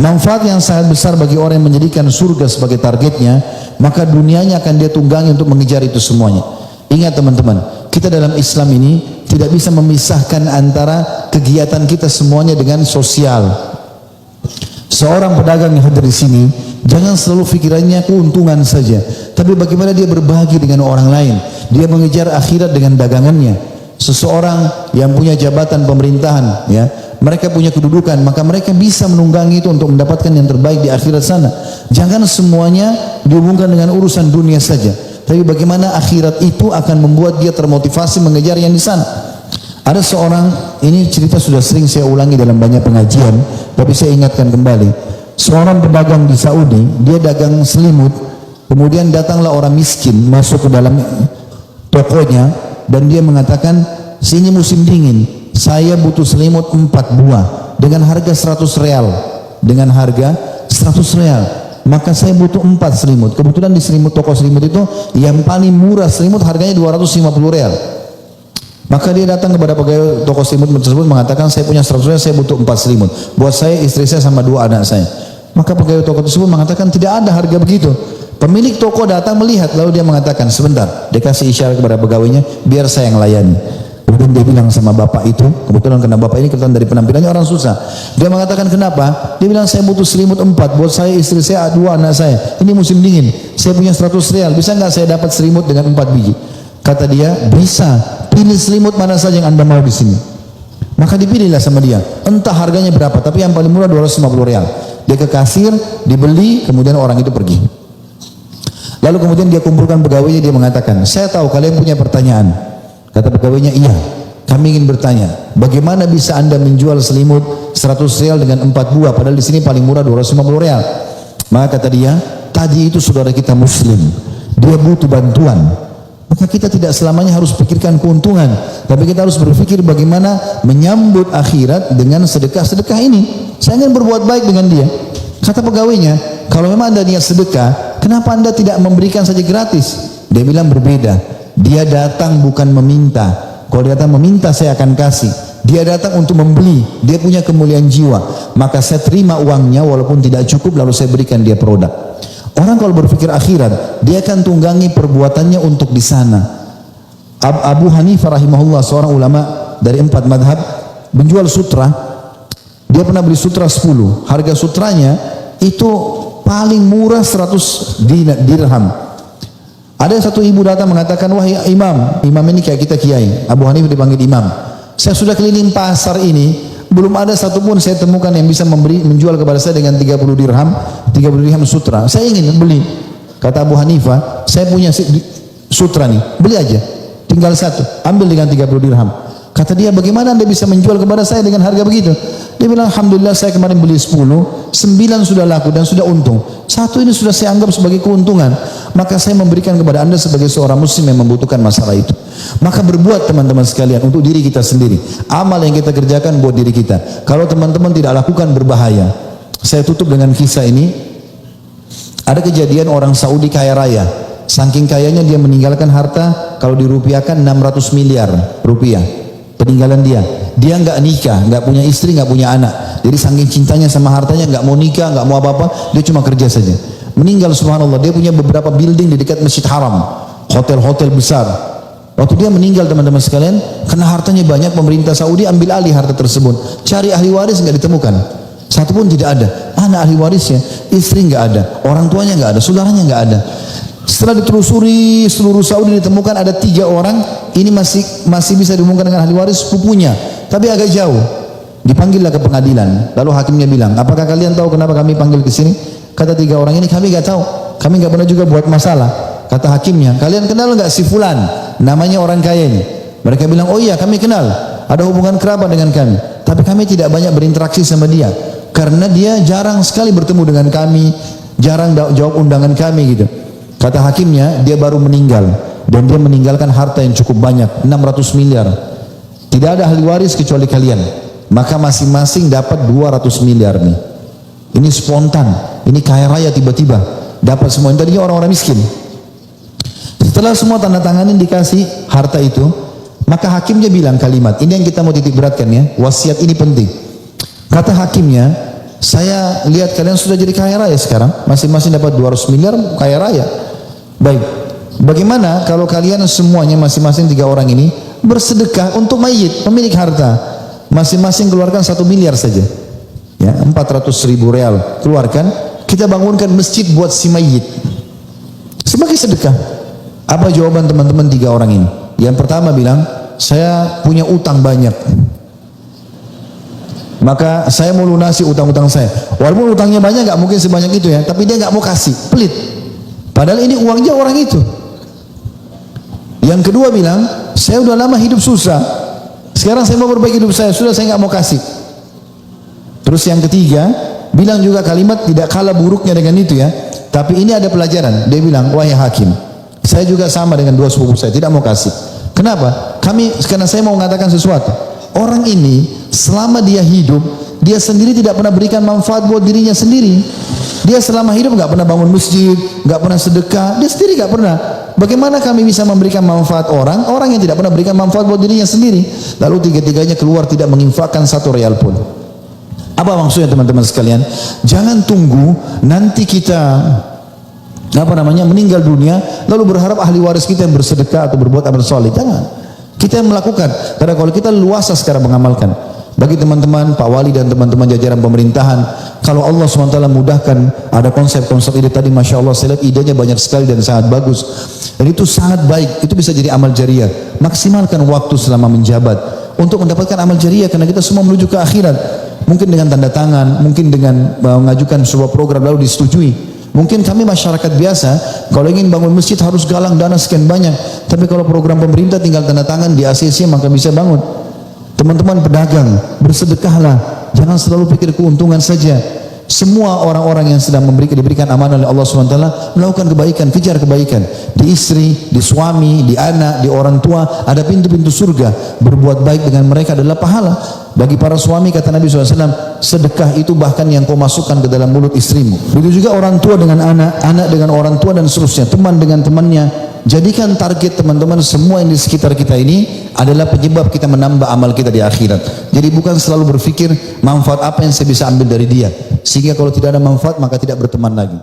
manfaat yang sangat besar bagi orang yang menjadikan surga sebagai targetnya, maka dunianya akan dia tunggangi untuk mengejar itu semuanya. Ingat teman-teman, kita dalam Islam ini tidak bisa memisahkan antara kegiatan kita semuanya dengan sosial. Seorang pedagang yang hadir di sini, jangan selalu pikirannya keuntungan saja, tapi bagaimana dia berbagi dengan orang lain. Dia mengejar akhirat dengan dagangannya. Seseorang yang punya jabatan pemerintahan, ya, mereka punya kedudukan, maka mereka bisa menunggangi itu untuk mendapatkan yang terbaik di akhirat sana. Jangan semuanya dihubungkan dengan urusan dunia saja, tapi bagaimana akhirat itu akan membuat dia termotivasi mengejar yang di sana. Ada seorang, ini cerita sudah sering saya ulangi dalam banyak pengajian, tapi saya ingatkan kembali. Seorang pedagang di Saudi, dia dagang selimut, kemudian datanglah orang miskin masuk ke dalam tokonya, dan dia mengatakan, sini musim dingin, saya butuh selimut 4 buah dengan harga 100 real, dengan harga 100 real, maka saya butuh 4 selimut. Kebetulan di selimut, toko selimut itu yang paling murah selimut harganya 250 real. Maka dia datang kepada pegawai toko selimut tersebut mengatakan, saya punya 100 real, saya butuh 4 selimut buat saya, istri saya, sama 2 anak saya. Maka pegawai toko tersebut mengatakan, tidak ada harga begitu. Pemilik toko datang melihat, lalu dia mengatakan, sebentar, dia kasih isyarat kepada pegawainya, biar saya yang layani. Kemudian dia bilang sama bapak itu, kebetulan karena bapak ini kelihatan dari penampilannya orang susah, dia mengatakan, kenapa? Dia bilang, saya butuh selimut 4 buat saya, istri saya, 2 anak saya, ini musim dingin, saya punya 100 real, bisa nggak saya dapat selimut dengan 4 biji? Kata dia, bisa, pilih selimut mana saja yang anda mau di sini. Maka dipilihlah sama dia, entah harganya berapa, tapi yang paling murah 250 real. Dia ke kasir, dibeli, kemudian orang itu pergi. Lalu kemudian dia kumpulkan pegawainya, dia mengatakan, saya tahu kalian punya pertanyaan. Kata pegawainya, iya, kami ingin bertanya, bagaimana bisa anda menjual selimut 100 real dengan 4 buah, padahal di sini paling murah 250 real. Maka kata dia, tadi itu saudara kita muslim, dia butuh bantuan. Maka kita tidak selamanya harus pikirkan keuntungan, tapi kita harus berpikir bagaimana menyambut akhirat dengan sedekah-sedekah ini. Saya ingin berbuat baik dengan dia. Kata pegawainya, kalau memang anda niat sedekah, kenapa anda tidak memberikan saja gratis? Dia bilang berbeda. Dia datang bukan meminta. Kalau dia datang meminta, saya akan kasih. Dia datang untuk membeli. Dia punya kemuliaan jiwa. Maka saya terima uangnya walaupun tidak cukup, lalu saya berikan dia produk. Orang kalau berpikir akhirat, dia akan tunggangi perbuatannya untuk di sana. Abu Hanifah rahimahullah, seorang ulama dari 4 madhab, menjual sutra. Dia pernah beli sutra 10. Harga sutranya itu paling murah 100 dirham. Ada satu ibu datang mengatakan, wahai imam, imam ini kayak kita kiai, Abu Hanifah dipanggil imam. Saya sudah keliling pasar ini, belum ada satupun saya temukan yang bisa menjual kepada saya dengan 30 dirham sutra. Saya ingin beli. Kata Abu Hanifah, saya punya sutra nih, beli aja. Tinggal satu, ambil dengan 30 dirham. Kata dia, bagaimana anda bisa menjual kepada saya dengan harga begitu? Dia bilang, alhamdulillah saya kemarin beli 10, 9 sudah laku dan sudah untung. 1 ini sudah saya anggap sebagai keuntungan. Maka saya memberikan kepada anda sebagai seorang muslim yang membutuhkan masalah itu. Maka berbuat teman-teman sekalian untuk diri kita sendiri. Amal yang kita kerjakan buat diri kita. Kalau teman-teman tidak lakukan berbahaya. Saya tutup dengan kisah ini. Ada kejadian orang Saudi kaya raya. Saking kayanya dia meninggalkan harta, kalau dirupiahkan 600 miliar rupiah. Peninggalan dia nggak nikah, nggak punya istri, nggak punya anak. Jadi saking cintanya sama hartanya, nggak mau nikah, nggak mau apa-apa, dia cuma kerja saja. Meninggal subhanallah, dia punya beberapa building di dekat Masjid Haram, hotel-hotel besar. Waktu dia meninggal teman-teman sekalian, karena hartanya banyak, pemerintah Saudi ambil alih harta tersebut. Cari ahli waris nggak ditemukan, satu pun tidak ada. Mana ahli warisnya? Istri nggak ada, orang tuanya nggak ada, saudaranya nggak ada. Setelah ditelusuri seluruh Saudi, ditemukan ada 3 orang. Ini masih bisa dihubungkan dengan ahli waris, sepupunya, tapi agak jauh. Dipanggillah ke pengadilan. Lalu hakimnya bilang, apakah kalian tahu kenapa kami panggil ke sini? Kata 3 orang ini, kami nggak tahu. Kami nggak pernah juga buat masalah. Kata hakimnya, kalian kenal nggak si fulan? Namanya orang kaya ini. Mereka bilang, oh iya kami kenal. Ada hubungan kerabat dengan kami. Tapi kami tidak banyak berinteraksi sama dia, karena dia jarang sekali bertemu dengan kami, jarang jawab undangan kami gitu. Kata hakimnya, dia baru meninggal dan dia meninggalkan harta yang cukup banyak, 600 miliar. Tidak ada ahli waris kecuali kalian. Maka masing-masing dapat 200 miliar nih. Ini spontan, ini kaya raya tiba-tiba dapat semua. Ini tadinya orang-orang miskin. Setelah semua tanda tanganin dikasih harta itu, maka hakimnya bilang kalimat, ini yang kita mau titik beratkan ya, wasiat ini penting. Kata hakimnya, Saya lihat kalian sudah jadi kaya raya sekarang, masing-masing dapat 200 miliar, kaya raya. Baik, bagaimana kalau kalian semuanya masing-masing 3 orang ini bersedekah untuk mayit, pemilik harta, masing-masing keluarkan 1 miliar saja, ya 400.000 real keluarkan, kita bangunkan masjid buat si mayit sebagai sedekah. Apa jawaban teman-teman 3 orang ini? Yang pertama bilang, saya punya utang banyak, maka saya mau lunasi utang-utang saya. Walaupun utangnya banyak, nggak mungkin sebanyak itu ya, tapi dia nggak mau kasih, pelit. Padahal ini uangnya orang itu. Yang kedua bilang, saya udah lama hidup susah, sekarang saya mau perbaiki hidup saya, sudah saya nggak mau kasih. Terus yang ketiga bilang juga kalimat tidak kalah buruknya dengan itu ya, tapi ini ada pelajaran. Dia bilang, wahai hakim, saya juga sama dengan 2 sepupu saya, tidak mau kasih. Kenapa? Karena saya mau mengatakan sesuatu. Orang ini selama dia hidup, dia sendiri tidak pernah berikan manfaat buat dirinya sendiri. Dia selama hidup nggak pernah bangun masjid, nggak pernah sedekah, dia sendiri nggak pernah. Bagaimana kami bisa memberikan manfaat orang yang tidak pernah berikan manfaat buat dirinya sendiri? Lalu tiga-tiganya keluar tidak menginfakkan 1 real pun. Apa maksudnya teman-teman sekalian? Jangan tunggu nanti kita meninggal dunia lalu berharap ahli waris kita yang bersedekah atau berbuat amal soleh. Jangan. Kita yang melakukan. Karena kalau kita luasa sekarang mengamalkan. Bagi teman-teman Pak Wali dan teman-teman jajaran pemerintahan, kalau Allah SWT mudahkan, ada konsep-konsep ide tadi, Masya Allah, saya lihat idenya banyak sekali dan sangat bagus, dan itu sangat baik, itu bisa jadi amal jariah. Maksimalkan waktu selama menjabat untuk mendapatkan amal jariah, karena kita semua menuju ke akhirat. Mungkin dengan tanda tangan, mungkin dengan mengajukan sebuah program lalu disetujui. Mungkin kami masyarakat biasa, kalau ingin bangun masjid harus galang dana sekian banyak, tapi kalau program pemerintah tinggal tanda tangan di ACC maka bisa bangun. Teman-teman pedagang, bersedekahlah, jangan selalu pikir keuntungan saja. Semua orang-orang yang sedang diberikan amanah oleh Allah SWT melakukan kebaikan, kejar kebaikan di istri, di suami, di anak, di orang tua. Ada pintu-pintu surga. Berbuat baik dengan mereka adalah pahala. Bagi para suami, kata Nabi SAW, sedekah itu bahkan yang kau masukkan ke dalam mulut istrimu. Begitu juga orang tua dengan anak, anak dengan orang tua, dan seterusnya, teman dengan temannya. Jadikan target teman-teman semua yang di sekitar kita ini adalah penyebab kita menambah amal kita di akhirat. Jadi bukan selalu berpikir manfaat apa yang saya bisa ambil dari dia, sehingga kalau tidak ada manfaat maka tidak berteman lagi.